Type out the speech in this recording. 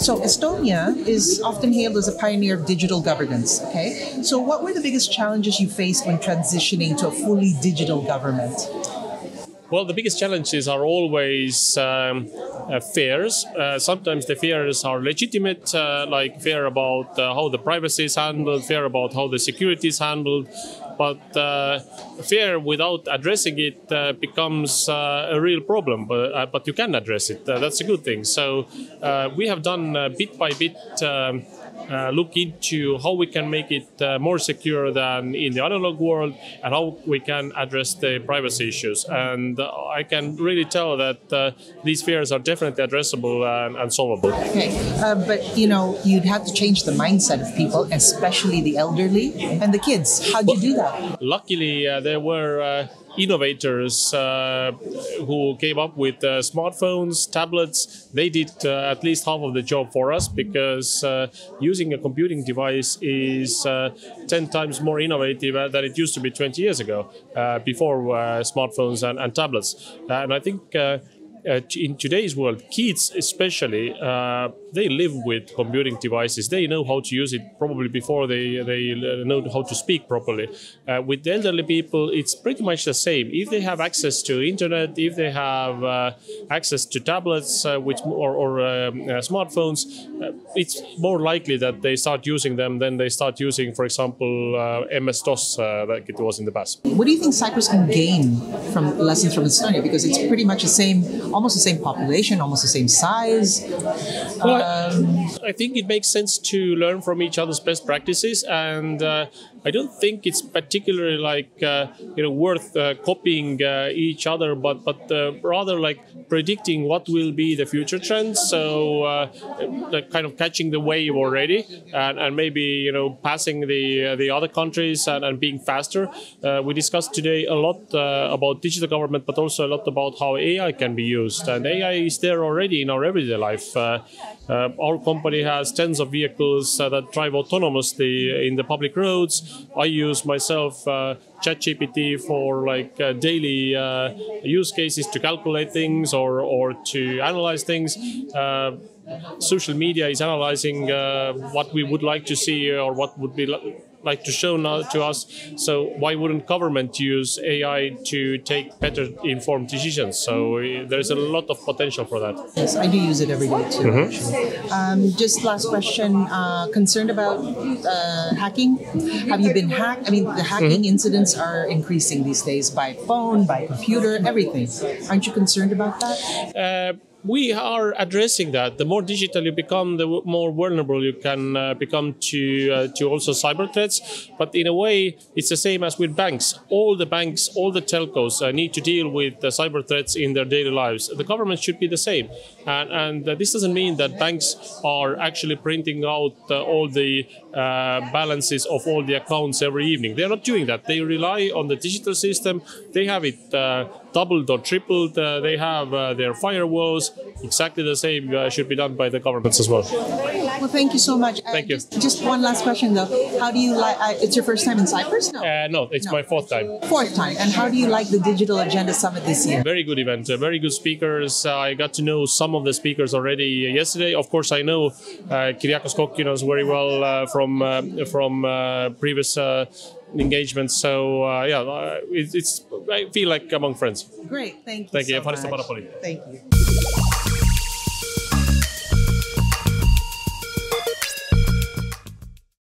So Estonia is often hailed as a pioneer of digital governance. Okay, so what were the biggest challenges you faced when transitioning to a fully digital government? Well, the biggest challenges are always fears. Sometimes the fears are legitimate, like fear about how the privacy is handled, fear about how the security is handled. But fear without addressing it becomes a real problem, but you can address it. That's a good thing. So we have done bit by bit look into how we can make it more secure than in the analog world and how we can address the privacy issues. And I can really tell that these fears are definitely addressable and solvable. Okay, but you'd have to change the mindset of people, especially the elderly and the kids. How'd you do that? Luckily, there were innovators who came up with smartphones, tablets. They did at least half of the job for us, because using a computing device is 10 times more innovative than it used to be 20 years ago, before smartphones and tablets. And I think in today's world, kids especially, they live with computing devices. They know how to use it probably before they know how to speak properly. With the elderly people, it's pretty much the same. If they have access to internet, if they have access to tablets or smartphones, it's more likely that they start using them than they start using, for example, MS-DOS like it was in the past. What do you think Cyprus can gain from lessons from Estonia? Because it's pretty much the same, almost the same population, almost the same size. Well, I think it makes sense to learn from each other's best practices, and I don't think it's particularly worth copying each other, but rather like predicting what will be the future trends. So kind of catching the wave already, and maybe passing the other countries and being faster. We discussed today a lot about digital government, but also a lot about how AI can be used, and AI is there already in our everyday life. Our company has tens of vehicles that drive autonomously in the public roads. I use myself ChatGPT for daily use cases to calculate things or to analyze things. Social media is analyzing what we would like to see or what would be like to show to us. So why wouldn't government use AI to take better informed decisions? So there's a lot of potential for that. Yes, I do use it every day too. Actually. Just last question, concerned about hacking? Have you been hacked? I mean, the hacking incidents are increasing these days by phone, by computer, everything. Aren't you concerned about that? We are addressing that. The more digital you become, the more vulnerable you can become to also cyber threats. But in a way, it's the same as with banks. All the banks, all the telcos need to deal with cyber threats in their daily lives. The government should be the same. And this doesn't mean that banks are actually printing out all the balances of all the accounts every evening. They're not doing that. They rely on the digital system. They have it doubled or tripled. They have their firewalls. Exactly the same should be done by the governments as well. Well, thank you so much. Thank you. Just one last question though. How do you like? It's your first time in Cyprus? No, it's my fourth time. Fourth time. And how do you like the Digital Agenda Summit this year? Very good event. Very good speakers. I got to know some of the speakers already yesterday. Of course, I know Kyriakos Kokkinos very well from previous engagements. So I feel like among friends. Great. Thank you. Thank you. So much. Thank you.